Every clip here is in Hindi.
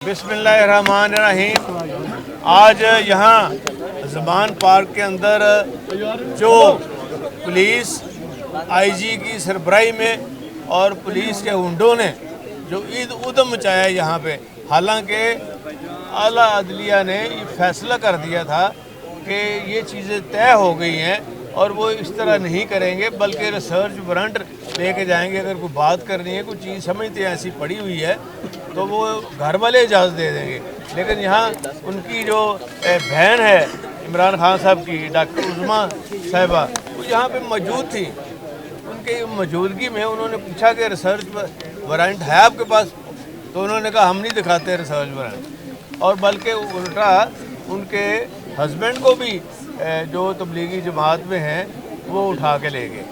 बिस्मिल्लाहिर्रहमानिर्रहीम। आज यहाँ ज़मान पार्क के अंदर जो पुलिस आईजी की सरबराही में और पुलिस के हुंडों ने जो ईद उदम मचाया यहाँ पे, हालांकि आला अदलिया ने ये फैसला कर दिया था कि ये चीज़ें तय हो गई हैं और वो इस तरह नहीं करेंगे बल्कि रिसर्च वारंट लेके जाएंगे। अगर कोई बात करनी है, कोई चीज़ समझते हैं ऐसी पड़ी हुई है तो वो घर वाले इजाज़त दे देंगे। लेकिन यहाँ उनकी जो बहन है इमरान खान साहब की, डॉक्टर उज़मा साहिबा, वो यहाँ पे मौजूद थी। उनके मौजूदगी में उन्होंने पूछा कि रिसर्च वारंट है आपके पास? तो उन्होंने कहा हम नहीं दिखाते रिसर्च वारंट, और बल्कि उल्टा उनके हस्बैंड को भी जो तबलीगी जमात में हैं वो उठा के ले गए।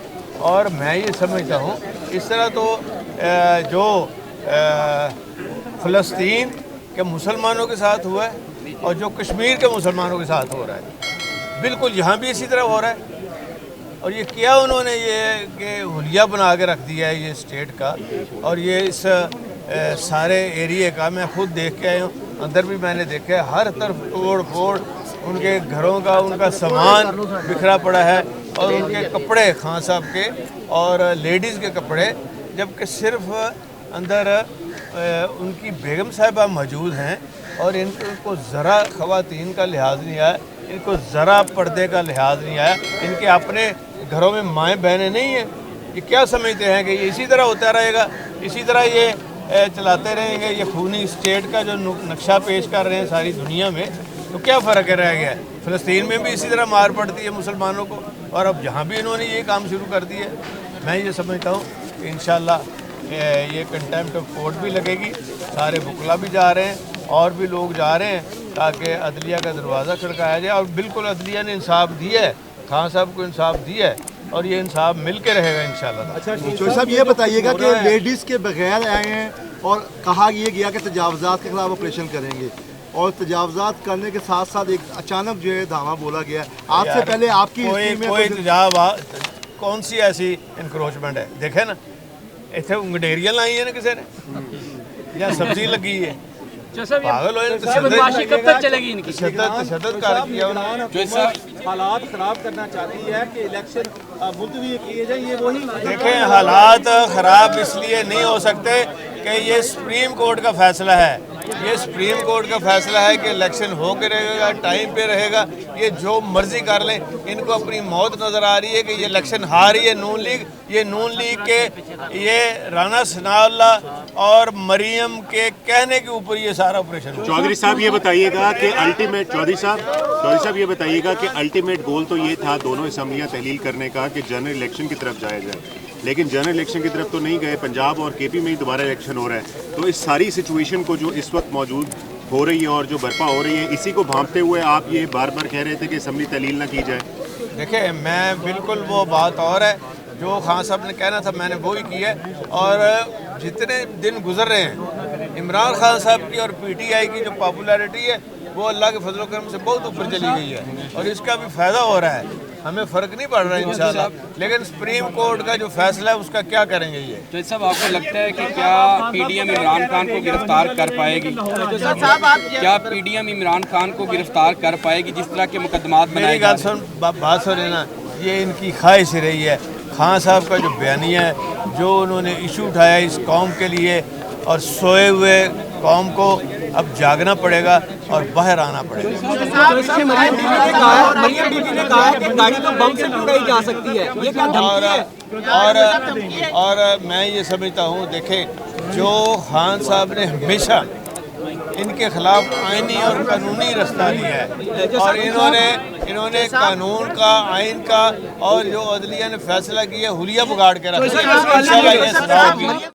और मैं ये समझता हूँ इस तरह तो जो फ़लस्तीन के मुसलमानों के साथ हुआ है और जो कश्मीर के मुसलमानों के साथ हो रहा है, बिल्कुल यहाँ भी इसी तरह हो रहा है। और ये किया उन्होंने, ये कि हुलिया बना के रख दिया है ये स्टेट का, और ये इस सारे एरिए का मैं खुद देख के आया हूँ। अंदर भी मैंने देखा है, हर तरफ तोड़ फोड़, उनके घरों का उनका सामान बिखरा पड़ा है और उनके कपड़े, खान साहब के और लेडीज़ के कपड़े, जबकि सिर्फ अंदर उनकी बेगम साहिबा मौजूद हैं और इनको ज़रा ख़वातीन का लिहाज नहीं आया, इनको ज़रा पर्दे का लिहाज नहीं आया। इनके अपने घरों में माएँ बहनें नहीं हैं। ये क्या समझते हैं कि ये इसी तरह होता रहेगा, इसी तरह ये चलाते रहेंगे? ये खूनी स्टेट का जो नक्शा पेश कर रहे हैं सारी दुनिया में, तो क्या फ़र्क रह गया है? फ़लस्तीन में भी इसी तरह मार पड़ती है मुसलमानों को, और अब जहाँ भी इन्होंने ये काम शुरू कर दिया है। मैं ये समझता हूँ कि इंशाअल्लाह ये कंटेम्प्ट ऑफ कोर्ट भी लगेगी। सारे बुकला भी जा रहे हैं और भी लोग जा रहे हैं ताकि अदलिया का दरवाज़ा खड़काया जाए। और बिल्कुल अदलिया ने इंसाफ दिया है, खान साहब को इंसाफ दिया है और ये इंसाफ मिल के रहेगा इंशाअल्लाह। अच्छा चौधरी साहब, ये बताइएगा कि लेडीज़ के बगैर आए हैं और कहा ये गया कि तजावज़ात के खिलाफ ऑपरेशन करेंगे, और तजावज़ात करने के साथ साथ एक अचानक जो है धावा बोला गया है। आपसे पहले आपकी कोई कौन सी ऐसी इंक्रोचमेंट है? देखे ना, इतने उंगडेरियां लाई है ना किसी ने, या सब्जी लगी है? पागल हो, कब तक चलेगी इनकी? तशद्दुद कर किया उन्होंने। हालात खराब करना चाहती है कि इलेक्शन मुलतवी किए जाए, ये वही। देखें, हालात ख़राब इसलिए नहीं हो सकते कि ये सुप्रीम कोर्ट का फैसला है। ये सुप्रीम कोर्ट का फैसला है कि इलेक्शन हो के रहेगा, टाइम पे रहेगा। ये जो मर्जी कर लें, इनको अपनी मौत नज़र आ रही है कि ये इलेक्शन हार रही है नून लीग। ये नून लीग के ये राना सनाउल्लाह और मरियम के कहने के ऊपर ये सारा ऑपरेशन। चौधरी साहब ये बताइएगा कि अल्टीमेट चौधरी साहब ये बताइएगा कि अल्टीमेट गोल तो ये था दोनों असम्बलियाँ तहलील करने का कि जनरल इलेक्शन की तरफ जाया जाए, लेकिन जनरल इलेक्शन की तरफ तो नहीं गए। पंजाब और केपी में ही दोबारा इलेक्शन हो रहा है। तो इस सारी सिचुएशन को जो इस वक्त मौजूद हो रही है और जो बर्पा हो रही है, इसी को भांपते हुए आप ये बार बार कह रहे थे कि असम्बली तहलील ना की जाए। देखिए, मैं बिल्कुल वो बात और है जो खान साहब ने कहना था, मैंने वो ही किया है। और जितने दिन गुजर रहे हैं, इमरान खान साहब की और पीटीआई की जो पॉपुलैरिटी है वो अल्लाह के फजल करम से बहुत ऊपर चली गई है और इसका भी फ़ायदा हो रहा है। हमें फ़र्क नहीं पड़ रहा है इंशाल्लाह, लेकिन सुप्रीम कोर्ट का जो फैसला है उसका क्या करेंगे ये? तो साहब, आपको लगता है कि क्या पीडीएम इमरान खान को गिरफ्तार कर पाएगी? क्या पीडीएम इमरान खान को गिरफ्तार कर पाएगी जिस तरह के मुकदमात बनाए? बात सुने ना, ये इनकी ख्वाहिश रही है। खान साहब का जो बयानिया है, जो उन्होंने इशू उठाया इस कौम के लिए, और सोए हुए कौम को अब जागना पड़ेगा और बाहर आना पड़ेगा। मरियम बीबी ने कहा कि गाड़ी तो बम से उड़ाई जा सकती है, ये क्या धमकी है? और मैं ये समझता हूँ, देखें, जो खान साहब ने हमेशा इनके खिलाफ आईनी और कानूनी रास्ता लिया है और इन्होंने कानून का, आइन का और जो अदलिया ने फैसला किया हुलिया बिगाड़ के रखा है।